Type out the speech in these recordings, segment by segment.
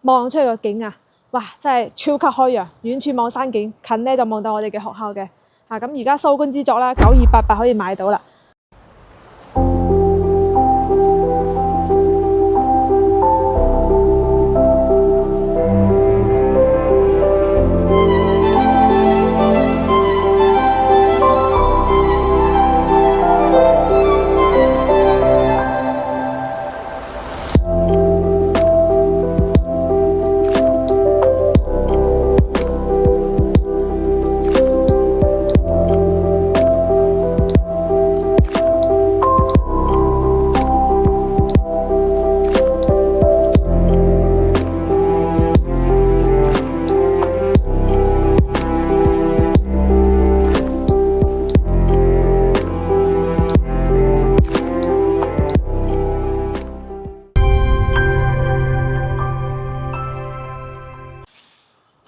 望出去個景啊，哇！真係超級開揚，遠處望山景，近咧就望到我哋嘅學校嘅。咁而家收官之作啦，9288可以買到啦。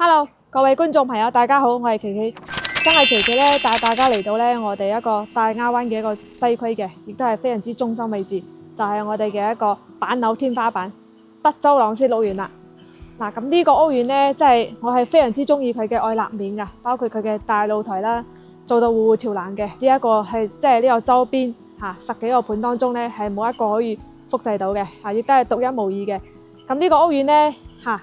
Hello， 各位觀眾朋友，大家好，我係琪琪。今日琪琪咧帶大家嚟到咧我哋一個大亞灣嘅一個西區嘅，亦都係非常之中心位置，就係我哋嘅一個板樓天花板德州朗斯屋苑啦。咁呢個屋苑咧，即係我係非常之中意佢嘅愛立面噶，包括佢嘅大露台啦，做到戶戶朝南嘅呢一個係即係呢個周邊10幾個盤當中咧係冇一個可以複製到嘅，亦都係獨一無二嘅。咁呢個屋苑咧。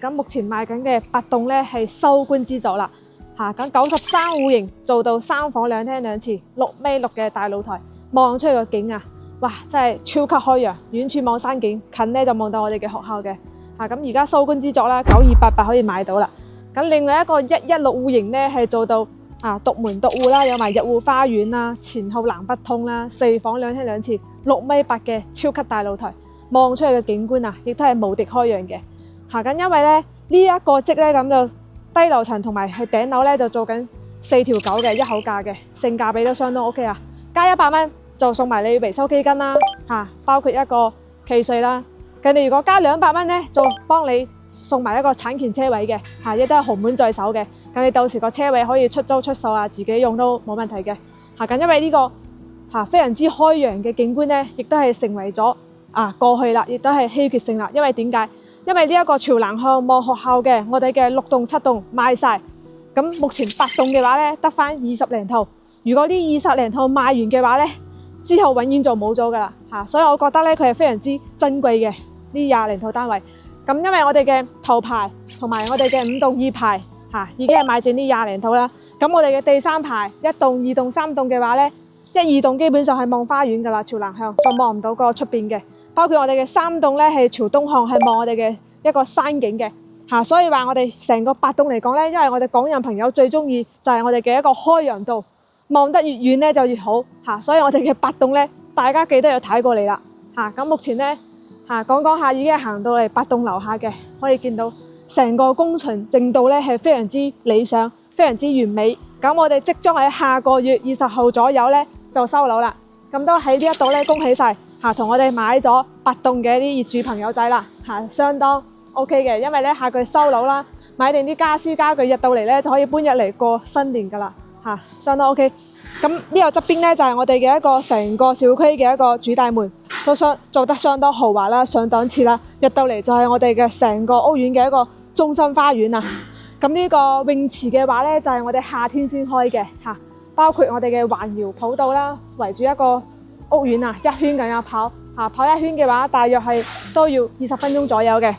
咁目前賣緊嘅8棟咧係收官之作啦。咁93戶型做到3房2廳2廁6m6嘅大露台，望出去個景啊，哇！真係超級開揚，遠處望山景，近咧就望到我哋嘅學校嘅。咁而家收官之作啦，9288可以買到啦。咁另外一個116戶型咧係做到獨門獨戶啦，有埋入戶花園啦，前後南北通啦，4房2廳2廁6m8嘅超級大露台，望出去嘅景觀啊，亦都係無敵開揚嘅。因為咧呢一個則咧咁就低樓層同埋係頂樓咧就做緊4條9嘅1口價嘅，性價比都相當 OK 啊！加100蚊就送埋你維修基金啦，包括一個契稅啦。佢哋如果加200蚊咧，就幫你送埋一個產權車位嘅，亦都係豪門在手嘅。咁你到時個車位可以出租出售啊，自己用都冇問題嘅。因為呢個非常之開揚嘅景觀咧，亦都係成為咗過去啦，亦都係稀缺性啦。因為點解？因為呢一個朝南向望學校嘅，我哋嘅6棟7棟賣晒，咁目前8棟嘅話咧得返20零套。如果呢20零套賣完嘅話咧，之後永遠就冇咗噶啦所以我覺得咧佢係非常之珍貴嘅呢20零套單位。咁因為我哋嘅頭排同埋我哋嘅5棟2排已經係賣剩呢20零套啦。咁我哋嘅第3排1棟2棟3棟嘅話咧，1、2棟基本上係望花園噶啦，朝南向就望唔到個出邊嘅。包括我哋嘅3棟咧係朝東向，係望我哋嘅一個山景嘅所以話我哋成個8棟嚟講咧，因為我哋港人朋友最中意就係我哋嘅一個開揚度，望得越遠咧就越好所以我哋嘅8棟咧，大家記得要睇過嚟啦咁目前咧講下已經行到嚟8棟樓下嘅，可以見到成個工程進度咧係非常之理想，非常之完美。咁我哋即將喺下個月20號左右咧就收樓啦。咁都喺呢一度咧，恭喜晒同我哋買咗8棟嘅啲業主朋友仔啦相當 OK 嘅。因為咧下個月收樓啦，買定啲家私家具入到嚟咧就可以搬入嚟過新年噶啦相當 OK。咁呢個側邊咧就係我哋嘅一個成個小區嘅一個主大門，都做得相當豪華啦，上檔次啦。入到嚟就係我哋嘅成個屋苑嘅一個中心花園啊。咁呢個泳池嘅話咧就係我哋夏天先開嘅包括我哋嘅環繞跑道啦，圍住一個屋苑一圈咁樣跑跑1圈嘅話，大約係都要20分鐘左右嘅。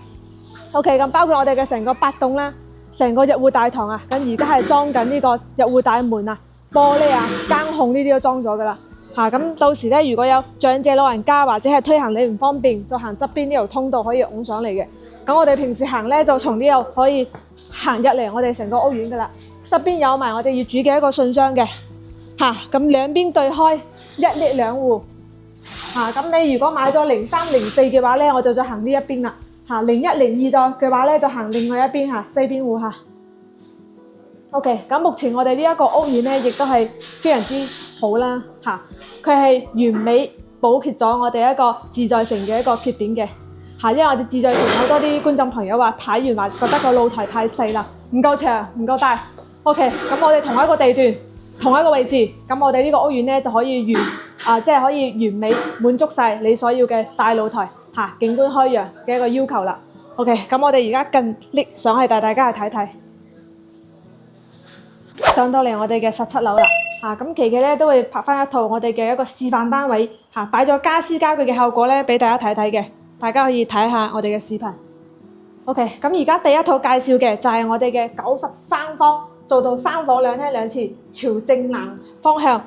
OK， 咁包括我哋嘅成個8棟啦，成個入戶大堂咁而家係裝緊呢個入戶大門玻璃監控呢啲都裝咗噶啦咁到時咧，如果有長者老人家或者係推行李唔方便，就行側邊呢條通道可以拱上嚟嘅。咁我哋平時行咧就從呢度可以行入嚟我哋成個屋苑噶啦。側邊有埋我哋業主嘅一個信箱嘅咁兩邊對開1列2戶咁你如果買咗03、04嘅話咧，我就行呢一邊啦01、02嘅話咧就行另外一邊4邊戶OK， 咁目前我哋呢一個屋苑咧，亦都係非常之好啦佢係完美補缺咗我哋一個自在城嘅一個缺點嘅因為我哋自在城好多啲觀眾朋友話睇完話覺得個露台太細啦，唔夠長唔夠大。OK， 咁我哋同一個地段同一個位置，咁我哋呢個屋苑咧就可以即係可以完美滿足晒你所要嘅大露台景觀開揚嘅一個要求啦。OK， 咁我哋而家近拎上去帶大家去睇睇，上到嚟我哋嘅17樓啦。咁琪琪咧都會拍翻一套我哋嘅一個示範單位，擺咗家私家具嘅效果咧俾大家睇睇嘅，大家可以睇下我哋嘅視頻。OK， 咁而家第一套介紹嘅就係我哋嘅93方，做到3房2廳2廁，朝正南方向。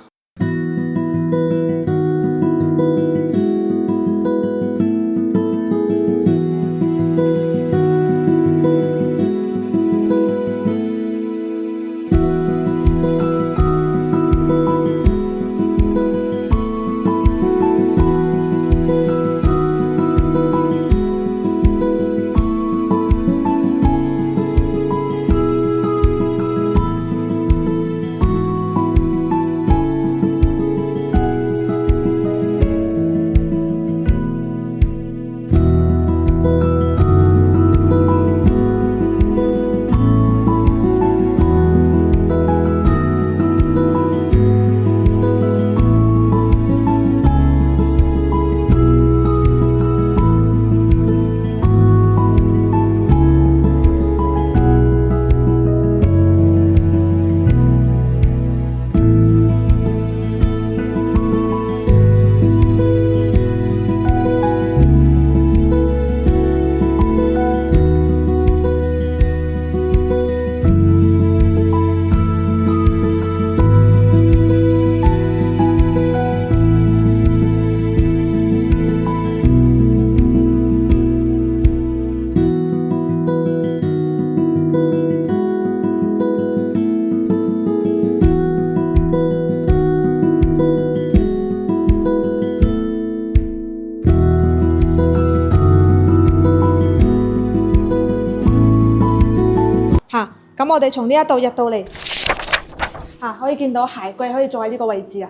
咁我哋從呢一度入到嚟，可以見到鞋櫃可以坐喺呢個位置啊，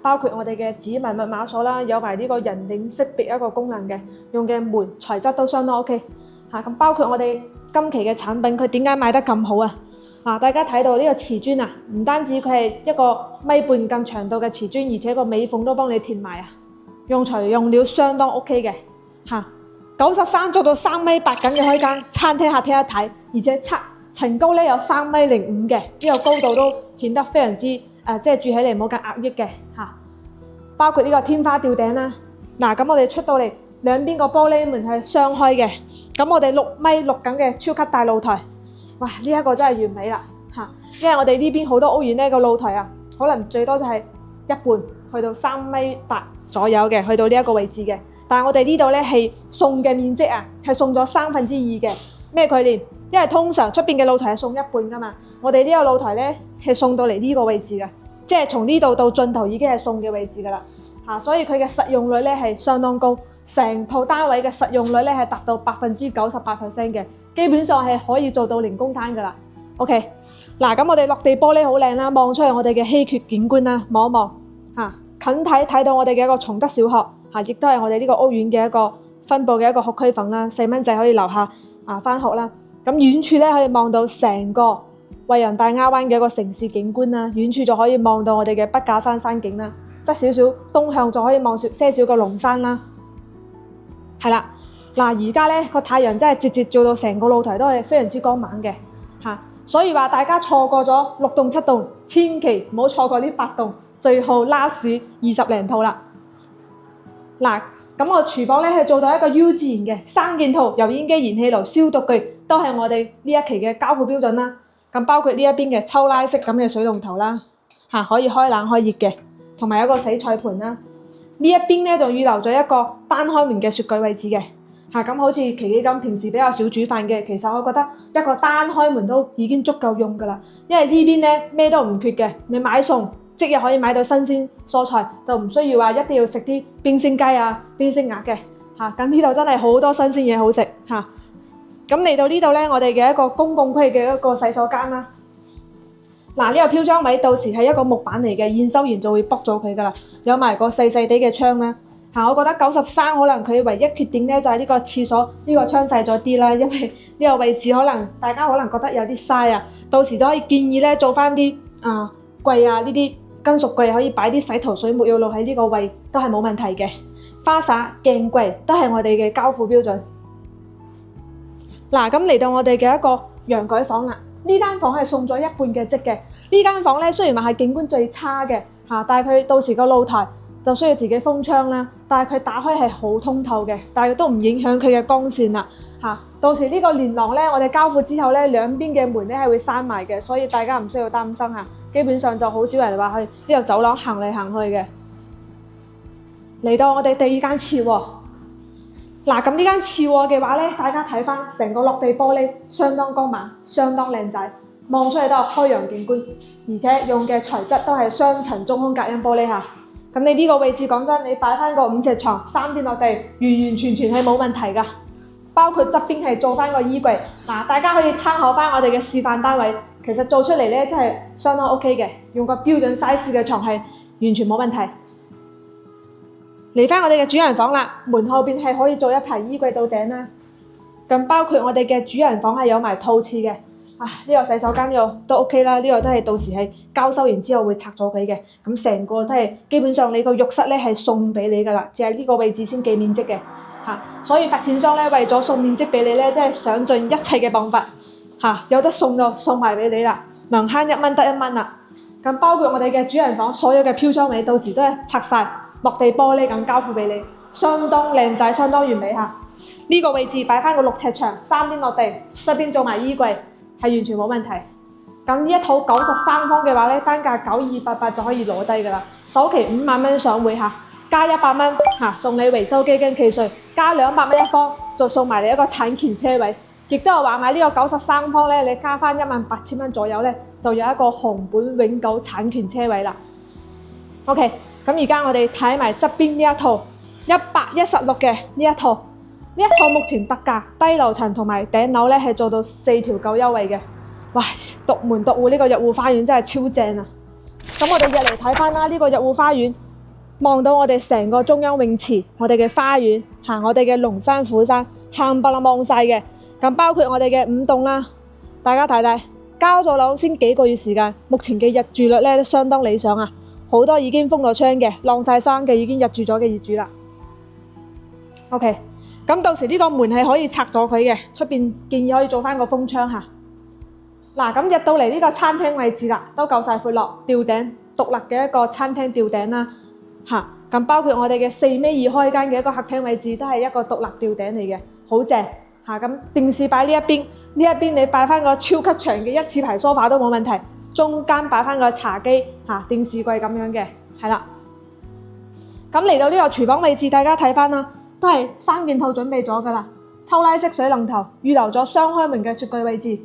包括我哋嘅指紋密碼鎖啦，有埋呢個人臉識別一個功能嘅，用嘅門材質都相當 OK。咁包括我哋今期嘅產品，佢點解賣得咁好啊？大家睇到呢個瓷磚啊，唔單止佢係一個1.5米咁長度嘅瓷磚，而且個尾縫都幫你填埋啊，用材用料相當 OK 嘅。93做到3.8米緊嘅開間餐廳客廳一體，而且層高咧有3.05米嘅，呢個高度都顯得非常之即係住起嚟冇咁壓抑嘅包括呢個天花吊頂啦。咁我哋出到嚟兩邊個玻璃門係雙開嘅，咁我哋6.6米緊嘅超級大露台，哇！呢一個真係完美啦因為我哋呢邊好多屋苑呢個露台可能最多就係一半去到3.8米左右嘅，去到呢一個位置嘅。但係我哋呢度咧係送嘅面積係送咗2/3嘅，咩概念？因為通常出邊嘅露台係送一半噶嘛，我哋呢個露台咧係送到嚟呢個位置嘅，即係從呢度到盡頭已經係送嘅位置噶啦所以佢嘅實用率咧係相當高，成套單位嘅實用率咧係達到98%嘅，基本上係可以做到零公攤噶啦。OK， 咁我哋落地玻璃好靚啦，望出去我哋嘅稀缺景觀啦，望一望近睇到我哋嘅一個崇德小學亦都係我哋呢個屋苑嘅一個分佈嘅一個學區房啦，細蚊仔可以留下返學啦。咁遠處咧可以望到成個惠陽大亞灣嘅一個城市景觀啦，遠處就可以望到我哋嘅筆架山山景啦，側少少東向就可以望些少嘅龍山啦。係啦，而家咧個太陽真係直接照到成個露台都係非常之光猛嘅所以話大家錯過咗6棟7棟，千祈唔好錯過呢8棟，最後 last 20零套啦。咁我廚房咧係做到一個 U 字形嘅3件套，油煙機、燃氣爐、消毒具都係我哋呢一期嘅交付標準啦。咁包括呢一邊嘅抽拉式咁嘅水龍頭啦，可以開冷開熱嘅，同埋一個洗菜盤啦。呢一邊咧就預留咗一個單開門嘅雪櫃位置嘅。咁好似琪琪咁平時比較少煮飯嘅，其實我覺得一個單開門都已經足夠用噶啦，因為呢邊咧咩都唔缺嘅，你買餸即日可以買到新鮮蔬菜，就唔需要話一定要食啲冰鮮雞冰鮮鴨嘅咁呢度真係好多新鮮嘢好食咁嚟到呢度咧，我哋嘅一個公共區嘅一個洗手間啦。呢個飄窗位到時係一個木板嚟嘅，驗收完就會剝咗佢噶啦，有埋個細細地嘅窗啦。我覺得93可能佢唯一缺點咧就係呢個廁所呢個窗細咗啲啦，因為呢個位置可能大家可能覺得有啲嘥到時都可以建議咧做翻啲櫃呢啲金屬櫃，可以擺啲洗頭水、沐浴露喺呢個位都係冇問題嘅。花灑、鏡櫃都係我哋嘅交付標準。嗱，咁嚟到我哋嘅一個陽舉房啦。呢間房係送咗一半嘅積嘅。呢間房咧雖然話係景觀最差嘅嚇，但係佢到時個露台就需要自己封窗啦。但係佢打開係好通透嘅，但係都唔影響佢嘅光線啦嚇。到時呢個連廊咧，我哋交付之後咧，兩邊嘅門咧係會閂埋嘅，所以大家唔需要擔心嚇。基本上就好少人話去呢個走廊行嚟行去嘅。嚟到我哋第二間次喎。嗱，咁呢間次臥嘅話咧，大家睇翻成個落地玻璃，相當光猛，相當靚仔，望出嚟都係開揚景觀，而且用嘅材質都係雙層中空隔音玻璃嚇。咁你呢個位置講真，你擺翻個5尺床，三邊落地，完完全全係冇問題㗎。包括側邊係做翻個衣櫃，嗱，大家可以參考翻我哋嘅示範單位，其實做出嚟咧真係相當 OK 嘅，用個標準 size 嘅床係完全冇問題。嚟返我哋嘅主人房啦，門後邊係可以做一排衣櫃到頂啦。咁包括我哋嘅主人房係有埋套廁嘅，呢個洗手間呢個都 OK 啦，呢個都係到時係交收完之後會拆咗佢嘅。咁成個都係基本上你個浴室咧係送俾你㗎啦，只係呢個位置先記面積嘅嚇。所以發展商咧為咗送面積俾你咧，真係想盡一切嘅辦法嚇，有得送就送埋俾你啦，能慳1蚊得1蚊啦。咁包括我哋嘅主人房所有嘅飄窗位，到時都係拆晒。落地玻璃咁交付俾你，相當靚仔，相當完美嚇。呢個位置擺翻個6尺牆，三邊落地，側邊做埋衣櫃，係完全冇問題。咁呢一套93方嘅話咧，單價9288就可以攞低㗎啦。首期5萬蚊上會嚇，加100蚊嚇送你維修機跟契稅，加200蚊一方就送埋你一個產權車位。亦都係話買呢個93方咧，你加翻18000蚊左右咧，就有一個紅本永久產權車位啦。OK。咁而家我哋睇埋側邊呢一套116嘅呢一套，目前特價低樓層同埋頂樓咧係做到4條9優惠嘅，哇！獨門獨戶呢個入戶花園真係超正啊！咁我哋入嚟睇翻啦，呢個入戶花園望到我哋成個中央泳池，我哋嘅花園我哋嘅龍山虎山冚唪唥望晒嘅。咁包括我哋嘅5棟啦，大家睇睇，交咗樓先幾個月時間，目前嘅入住率咧都相當理想啊！好多已經封咗窗嘅、晾晒衫嘅已經入住咗嘅業主啦。OK， 咁到時呢個門係可以拆咗佢嘅，出邊建議可以做翻個封窗嚇。嗱，咁入到嚟呢個餐廳位置啦，都夠晒闊落，吊頂獨立嘅一個餐廳吊頂啦嚇。咁包括我哋嘅4米2開間嘅一個客廳位置，都係一個獨立吊頂嚟嘅，好正嚇。咁電視擺呢一邊，你擺翻個超級長嘅1字排梳化都冇問題。中間擺翻個茶幾電視櫃咁樣嘅，係啦。咁嚟到呢個廚房位置，大家睇翻啦，都係3件套準備咗噶啦。抽拉式水龍頭，預留咗雙開門嘅雪櫃位置，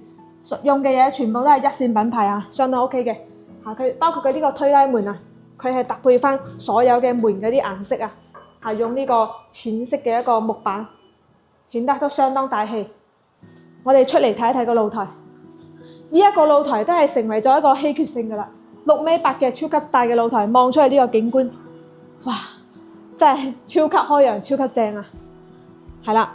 用嘅嘢全部都係1線品牌啊，相當 OK 嘅。佢包括佢呢個推拉門啊，佢係搭配翻所有嘅門嗰啲顏色啊，係用呢個淺色嘅一個木板，顯得都相當大氣。我哋出嚟睇一睇個露台。呢一個露台都係成為咗一個稀缺性㗎啦，6.8米嘅超級大嘅露台，望出嚟呢個景觀，哇！真係超級開揚，超級正啊！係啦，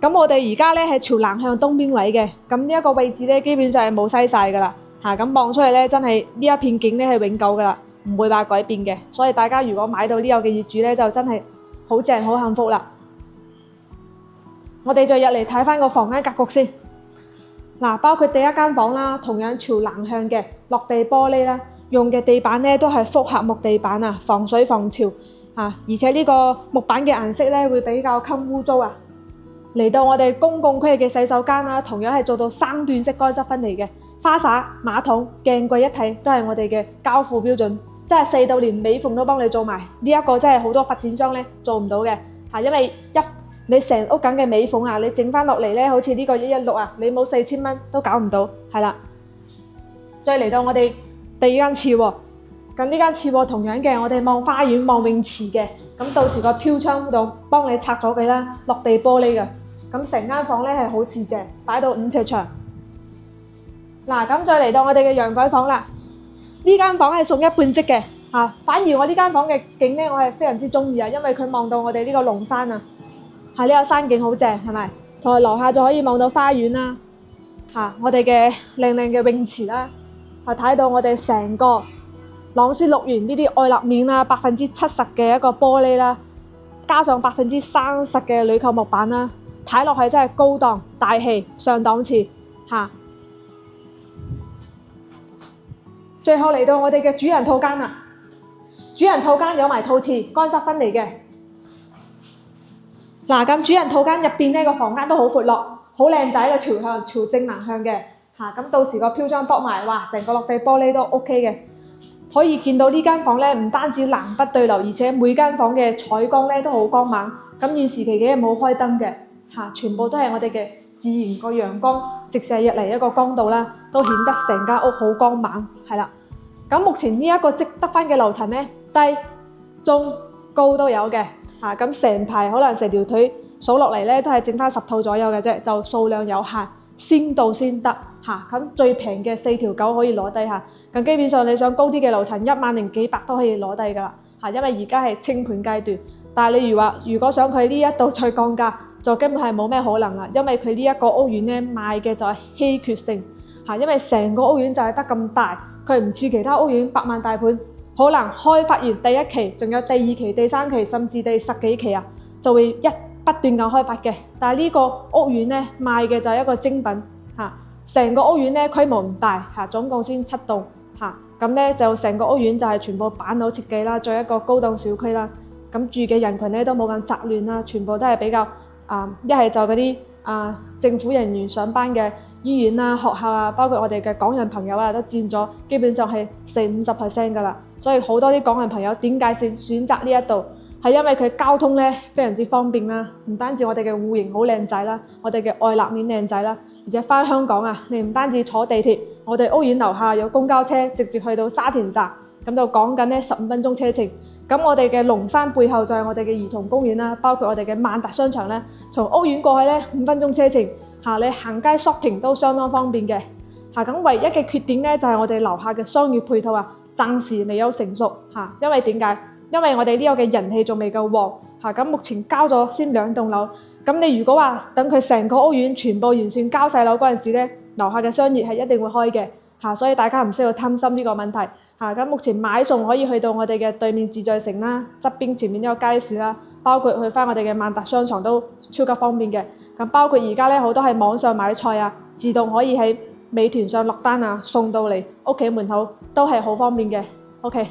咁我哋而家咧係朝南向東邊位嘅，咁呢一個位置咧基本上係冇嘥晒㗎啦，咁望出嚟咧真係呢一片景咧係永久㗎啦，唔會話改變嘅，所以大家如果買到呢個嘅業主咧就真係好正好幸福啦。我哋再入嚟睇翻個房間格局先。嗱，包括第一間房啦，同樣朝南向嘅落地玻璃啦，用嘅地板咧都係複合木地板啊，防水防潮而且呢個木板嘅顏色咧會比較襟污糟啊。嚟到我哋公共區域嘅洗手間啦，同樣係做到3段式乾濕分離嘅，花灑、馬桶、鏡櫃一體都係我哋嘅交付標準，即係4到連尾縫都幫你做埋。呢一個真係好多發展商咧做唔到嘅因為你成屋緊嘅尾縫你整翻落嚟咧，好似呢個116你冇4000蚊都搞唔到，係啦。再嚟到我哋第二間次喎，咁呢間次喎同樣嘅，我哋望花園望泳池嘅，咁到時個飄窗度幫你拆咗佢啦，落地玻璃嘅，咁成間房咧係好四正，擺到5尺長。嗱，咁再嚟到我哋嘅陽台房啦，呢間房係送一半積嘅反而我呢間房嘅景咧，我係非常之中意因為佢望到我哋呢個龍山啊。呢個山景好正，係咪？同埋樓下就可以望到花園啦，我哋嘅靚靚嘅泳池啦，睇到我哋成個朗詩綠園呢啲愛立面啦，70%嘅一個玻璃啦，加上30%嘅鋁構木板啦，睇落去真係高檔大氣上檔次嚇。最後嚟到我哋嘅主人套間啦，主人套間有埋套廁乾濕分離嘅。嗱，咁主人套間入邊呢個房間都好闊落，好靚仔嘅朝向朝正南向嘅嚇。咁到時個飄窗駁埋，哇，成個落地玻璃都 OK 嘅。可以見到呢間房咧，唔單止南北對流，而且每間房嘅採光咧都好光猛。咁現時期嘅冇開燈嘅嚇，全部都係我哋嘅自然個陽光直射入嚟一個光度啦，都顯得成間屋好光猛，係啦。咁目前呢一個積得翻嘅樓層咧，低、中、高都有嘅嚇。咁成排可能成條腿數落嚟咧，都係剩翻10套左右嘅啫，就數量有限，先到先得嚇。咁最平嘅4條9可以攞低嚇。咁基本上你想高啲嘅樓層1萬零幾百都可以攞低㗎啦嚇，因為而家係清盤階段。但係如果想佢呢一度再降價，就根本係冇咩可能啦，因為佢呢一個屋苑咧賣嘅就係稀缺性嚇，因為成個屋苑就係得咁大，佢唔似其他屋苑100萬大盤，可能開發完第1期，仲有第2期、第3期，甚至第10幾期啊，就會不斷咁開發嘅。但係呢個屋苑咧賣嘅就係一個精品嚇，成個屋苑咧規模唔大嚇，總共先7棟嚇，咁咧就成個屋苑就係全部板樓設計啦，再一個高檔小區啦。咁住嘅人群咧都冇咁雜亂啦，全部都係比較一係就嗰啲政府人員上班嘅醫院啦、學校啊，包括我哋嘅港人朋友啊，都佔咗基本上係40-50% 㗎啦。所以好多啲港人朋友點解選擇呢一度，係因為佢交通咧非常之方便啦，唔單止我哋嘅戶型好靚仔啦，我哋嘅外立面靚仔啦，而且返香港啊，你唔單止坐地鐵，我哋屋苑樓下有公交車直接去到沙田站，咁就講緊咧15分鐘車程。咁我哋嘅龍山背後就係我哋嘅兒童公園啦，包括我哋嘅萬達商場咧，從屋苑過去咧5分鐘車程嚇，你行街 shopping 都相當方便嘅嚇。咁唯一嘅缺點咧就係我哋樓下嘅商業配套啊，暫時未有成熟嚇。因為點解？因為我哋呢個嘅人氣仲未夠旺嚇。咁目前交咗先2棟樓，咁你如果話等佢成個屋苑全部完全交晒樓嗰陣時咧，樓下嘅商業係一定會開嘅嚇，所以大家唔需要擔心呢個問題。咁目前買餸可以去到我哋嘅對面自在城啦，側邊前面呢個街市啦，包括去翻我哋嘅萬達商場都超級方便嘅。咁包括而家咧好多係網上買菜啊，自動可以喺美團上落單啊，送到嚟屋企門口都係好方便嘅。OK，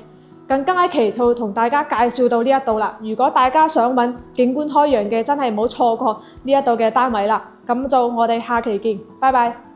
咁今期就同大家介紹到呢一度啦。如果大家想揾景觀開揚嘅，真係唔好錯過呢一度嘅單位啦。咁就我哋下期見，拜拜。